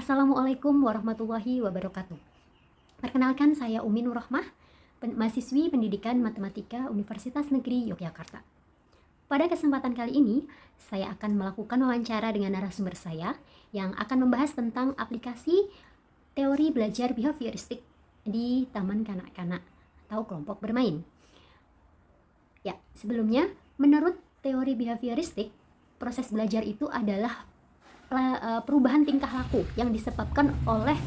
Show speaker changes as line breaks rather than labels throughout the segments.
Assalamualaikum warahmatullahi wabarakatuh. Perkenalkan, saya Umi Nur Rahmah, mahasiswi Pendidikan Matematika Universitas Negeri Yogyakarta. Pada kesempatan kali ini, saya akan melakukan wawancara dengan narasumber saya yang akan membahas tentang aplikasi teori belajar behavioristik di taman kanak-kanak atau kelompok bermain. Ya, sebelumnya, menurut teori behavioristik, proses belajar itu adalah perubahan tingkah laku yang disebabkan oleh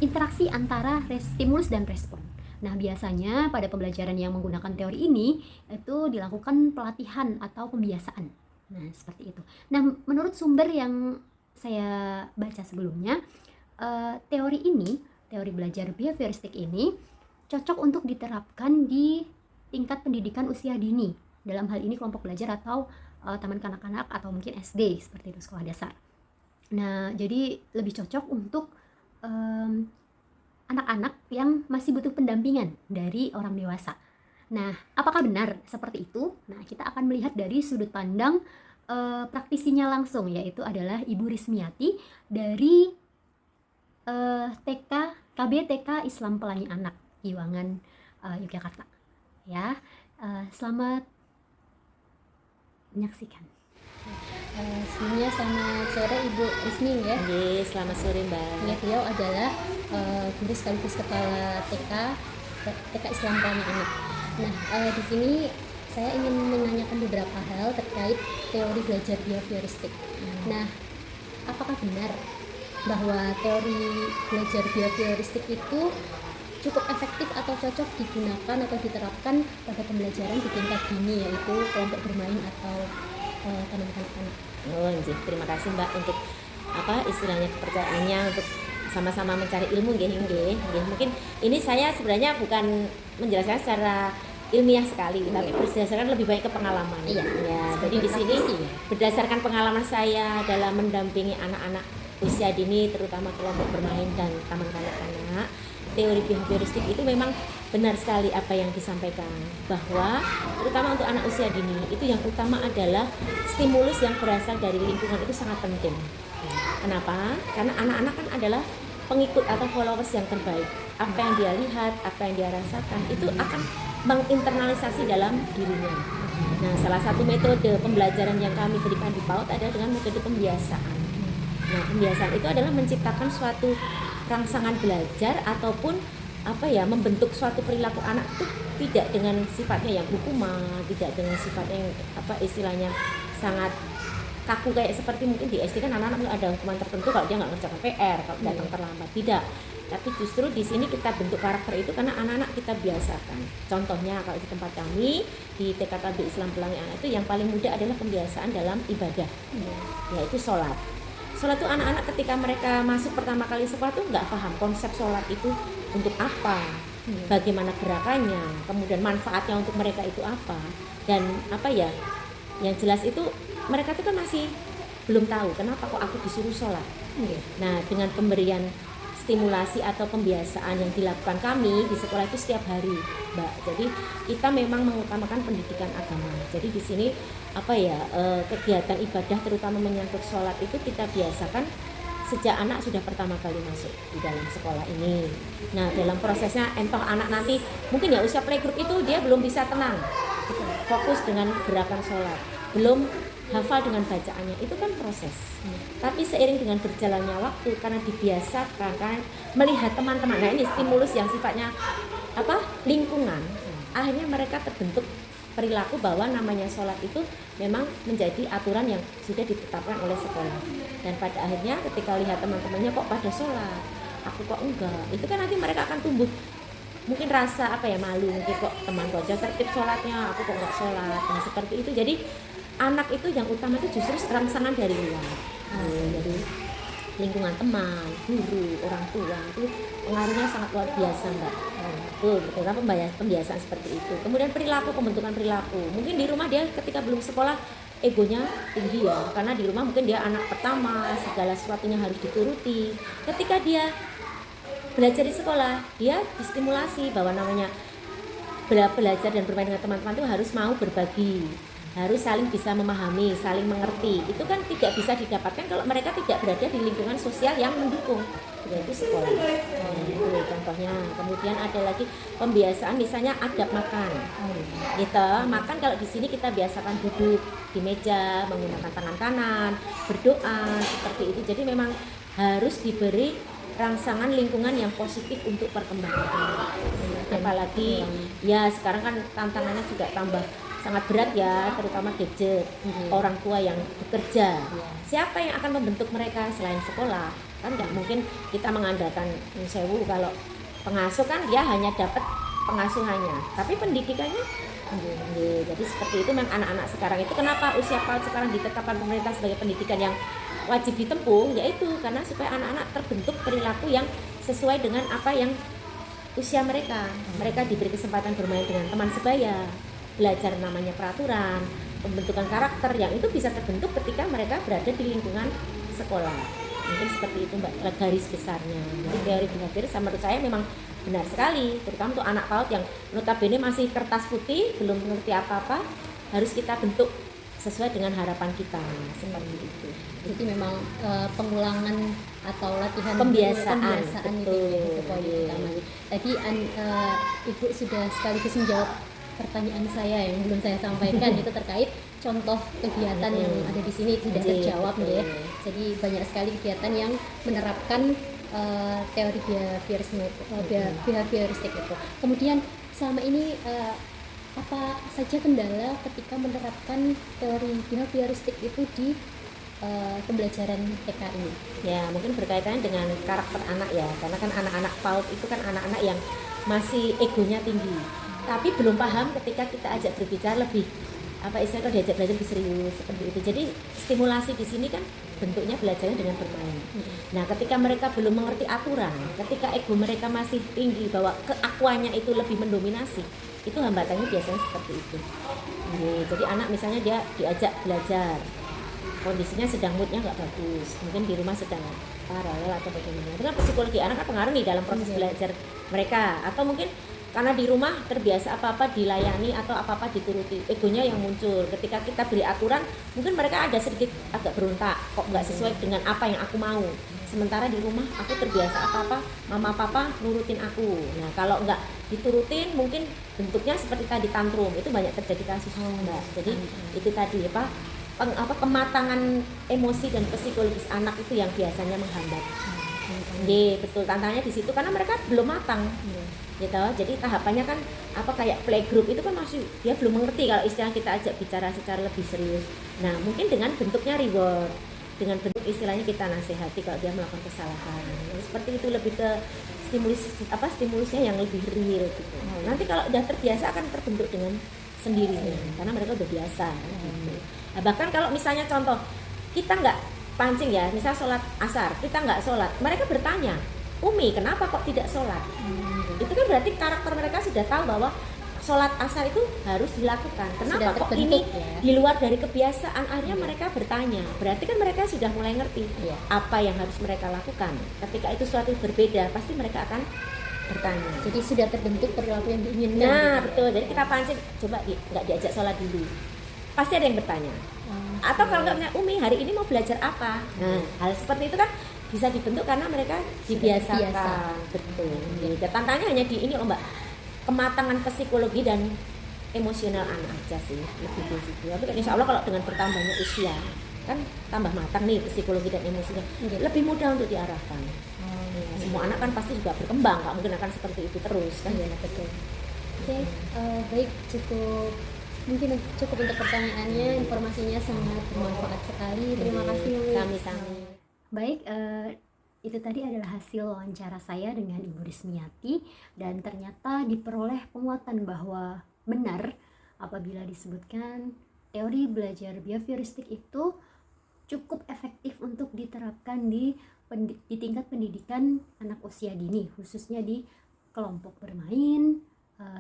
interaksi antara stimulus dan respon. Nah, biasanya pada pembelajaran yang menggunakan teori ini itu dilakukan pelatihan atau pembiasaan. Nah, seperti itu. Nah, menurut sumber yang saya baca sebelumnya, teori belajar behavioristik ini cocok untuk diterapkan di tingkat pendidikan usia dini. Dalam hal ini kelompok belajar atau taman kanak-kanak atau mungkin SD, seperti itu, sekolah dasar. Nah, jadi lebih cocok untuk anak-anak yang masih butuh pendampingan dari orang dewasa. Nah, apakah benar seperti itu? Nah, kita akan melihat dari sudut pandang praktisinya langsung, yaitu adalah Ibu Rismiati dari KBTK Islam Pelangi Anak, Giwangan, Yogyakarta. Ya, selamat menyaksikan. Sebelumnya selamat sore Ibu Rismi ya.
Oke, selamat sore Mbak.
Ya, beliau adalah guru sekaligus kepala TK Islam Pelangi Anak. Nah, di sini saya ingin menanyakan beberapa hal terkait teori belajar behavioristik. Nah, apakah benar bahwa teori belajar behavioristik itu cukup efektif atau cocok digunakan atau diterapkan pada pembelajaran di tingkat dini, yaitu kelompok bermain atau taman kanak-kanak?
Oh, terima kasih Mbak untuk istilahnya kepercayaannya untuk sama-sama mencari ilmu nggih. Mungkin ini saya sebenarnya bukan menjelaskan secara ilmiah sekali, tapi berdasarkan lebih banyak ke pengalaman.
Iya.
Ya, jadi di sini berdasarkan pengalaman saya dalam mendampingi anak-anak usia dini, terutama kelompok bermain dan taman kanak-kanak, teori behavioristik itu memang benar sekali apa yang disampaikan, bahwa terutama untuk anak usia dini itu yang utama adalah stimulus yang berasal dari lingkungan itu sangat penting. Kenapa? Karena anak-anak kan adalah pengikut atau followers yang terbaik. Apa yang dia lihat, apa yang dia rasakan itu akan menginternalisasi dalam dirinya. Nah, salah satu metode pembelajaran yang kami berikan di PAUD adalah dengan metode pembiasaan. Nah, pembiasaan itu adalah menciptakan suatu rangsangan belajar ataupun membentuk suatu perilaku anak itu tidak dengan sifatnya yang hukuman, tidak dengan sifatnya yang istilahnya sangat kaku kayak seperti mungkin di SD kan anak-anak ada hukuman tertentu kalau dia nggak ngerjakan PR, kalau datang terlambat, tidak. Tapi justru di sini kita bentuk karakter itu karena anak-anak kita biasakan. Contohnya kalau di tempat kami di TKKB Islam Pelangi Anak itu yang paling mudah adalah pembiasaan dalam ibadah, yaitu sholat. Sholat itu anak-anak ketika mereka masuk pertama kali sekolah tuh nggak paham konsep sholat itu untuk apa, bagaimana gerakannya, kemudian manfaatnya untuk mereka itu apa, dan yang jelas itu mereka tuh kan masih belum tahu kenapa kok aku disuruh sholat. Nah, dengan pemberian stimulasi atau pembiasaan yang dilakukan kami di sekolah itu setiap hari, Mbak. Jadi kita memang mengutamakan pendidikan agama. Jadi di sini kegiatan ibadah terutama menyangkut sholat itu kita biasakan sejak anak sudah pertama kali masuk di dalam sekolah ini. Nah, dalam prosesnya anak nanti mungkin ya usia playgroup itu dia belum bisa tenang fokus dengan gerakan sholat, belum hafal dengan bacaannya, itu kan proses. Tapi seiring dengan berjalannya waktu, karena dibiasakan, karena melihat teman-teman, nah ini stimulus yang sifatnya lingkungan, akhirnya mereka terbentuk perilaku bahwa namanya sholat itu memang menjadi aturan yang sudah ditetapkan oleh sekolah. Dan pada akhirnya ketika lihat teman-temannya kok pada sholat, aku kok enggak, itu kan nanti mereka akan tumbuh mungkin rasa malu, mungkin kok temanku aja tertib sholatnya, aku kok enggak sholat. Nah, seperti itu. Jadi anak itu yang utama itu justru rangsangan dari luar, dari lingkungan teman, guru, orang tua itu pengaruhnya sangat luar biasa, Mbak. Terutama pembiasaan seperti itu. Kemudian pembentukan perilaku. Mungkin di rumah dia ketika belum sekolah egonya tinggi ya, karena di rumah mungkin dia anak pertama, segala sesuatunya harus dituruti. Ketika dia belajar di sekolah, dia distimulasi bahwa namanya belajar dan bermain dengan teman-teman itu harus mau berbagi, harus saling bisa memahami, saling mengerti. Itu kan tidak bisa didapatkan kalau mereka tidak berada di lingkungan sosial yang mendukung, yaitu sekolah. Itu contohnya. Kemudian ada lagi pembiasaan, misalnya adab makan. Gitu. Makan kalau di sini kita biasakan duduk di meja, menggunakan tangan kanan, berdoa seperti itu. Jadi memang harus diberi rangsangan lingkungan yang positif untuk perkembangan. Apalagi ya sekarang kan tantangannya juga tambah sangat berat ya, terutama gadget, orang tua yang bekerja. Siapa yang akan membentuk mereka selain sekolah? Kan nggak mungkin kita mengandalkan sewu, kalau pengasuh kan dia hanya dapat pengasuhannya, tapi pendidikannya. Jadi seperti itu memang anak-anak sekarang itu, kenapa usia PAUD sekarang ditetapkan pemerintah sebagai pendidikan yang wajib ditempuh, yaitu karena supaya anak-anak terbentuk perilaku yang sesuai dengan apa yang usia mereka. Mereka diberi kesempatan bermain dengan teman sebaya, belajar namanya peraturan, pembentukan karakter yang itu bisa terbentuk ketika mereka berada di lingkungan sekolah. Mungkin seperti itu Mbak, garis besarnya. Jadi teori behavior menurut saya memang benar sekali, terutama untuk anak PAUD yang notabene masih kertas putih, belum mengerti apa-apa, harus kita bentuk sesuai dengan harapan kita, seperti itu.
Jadi memang pengulangan atau latihan
pembiasaan
itu poin utama. Tadi Ibu sudah sekaligus menjawab pertanyaan saya yang belum saya sampaikan itu terkait contoh kegiatan yang ada di sini tidak terjawab ya. Jadi banyak sekali kegiatan yang menerapkan teori behavioristik itu. Kemudian selama ini apa saja kendala ketika menerapkan teori behavioristik itu di pembelajaran TK ini?
Ya mungkin berkaitan dengan karakter anak ya, karena kan anak-anak PAUD itu kan anak-anak yang masih egonya tinggi, tapi belum paham ketika kita ajak berbicara lebih apa istilahnya, kalau diajak belajar lebih serius seperti itu. Jadi stimulasi di sini kan bentuknya belajarnya dengan bermain. Nah ketika mereka belum mengerti aturan, ketika ego mereka masih tinggi bahwa keakuannya itu lebih mendominasi, itu hambatannya biasanya seperti itu. Jadi anak misalnya dia diajak belajar, kondisinya sedang moodnya nggak bagus, mungkin di rumah sedang paralel atau bagaimana, itu kan psikologi anak kan pengaruh nih dalam proses belajar mereka. Atau mungkin karena di rumah terbiasa apa-apa dilayani atau apa-apa dituruti, egonya yang muncul. Ketika kita beri aturan, mungkin mereka ada sedikit agak berontak, kok nggak sesuai dengan apa yang aku mau. Sementara di rumah aku terbiasa apa-apa, mama papa nurutin aku. Nah kalau nggak diturutin mungkin bentuknya seperti tadi tantrum, itu banyak terjadi kasus Mbak. Jadi itu tadi kematangan emosi dan psikologis anak itu yang biasanya menghambat. Betul, tantangannya di situ karena mereka belum matang. Gitu. Jadi tahapannya kan kayak playgroup itu kan masih dia belum mengerti kalau istilah kita ajak bicara secara lebih serius. Nah mungkin dengan bentuknya reward, dengan bentuk istilahnya kita nasihati kalau dia melakukan kesalahan. Seperti itu, lebih ke stimulusnya yang lebih real gitu. Nanti kalau udah terbiasa akan terbentuk dengan sendirinya karena mereka udah biasa. Gitu. Nah, bahkan kalau misalnya contoh kita nggak pancing ya, misal sholat asar kita nggak sholat, mereka bertanya, Umi kenapa kok tidak sholat? Itu kan berarti karakter mereka sudah tahu bahwa sholat asar itu harus dilakukan. Kenapa kok ini ya? Di luar dari kebiasaan, akhirnya mereka bertanya. Berarti kan mereka sudah mulai ngerti apa yang harus mereka lakukan. Ketika itu suatu berbeda, pasti mereka akan bertanya.
Jadi sudah terbentuk perilaku yang diinginkan.
Nah betul, jadi kita pancing, coba nggak diajak sholat dulu, pasti ada yang bertanya. Atau kalau nggak punya, Umi hari ini mau belajar apa? Nah hal seperti itu kan bisa dibentuk karena mereka dibiasakan. Betul. Jadi tantangannya hanya di ini loh Mbak, kematangan psikologi dan emosional anak aja sih, lebih di situ. Tapi kan insya Allah kalau dengan bertambahnya usia kan tambah matang nih psikologi dan emosinya, lebih mudah untuk diarahkan. Semua anak kan pasti juga berkembang, nggak mungkin akan seperti itu terus kan.
Betul. Oke, baik, mungkin cukup untuk pertanyaannya, informasinya sangat bermanfaat sekali. Terima kasih.
Sami-sami.
Baik, itu tadi adalah hasil wawancara saya dengan Ibu Rismiati, dan ternyata diperoleh penguatan bahwa benar apabila disebutkan teori belajar behavioristik itu cukup efektif untuk diterapkan di tingkat pendidikan anak usia dini, khususnya di kelompok bermain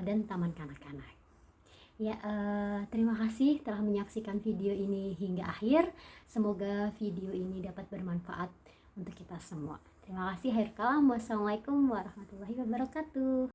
dan taman kanak-kanak. Ya, terima kasih telah menyaksikan video ini hingga akhir. Semoga video ini dapat bermanfaat untuk kita semua. Terima kasih. Akhir kalam. Wassalamualaikum warahmatullahi wabarakatuh.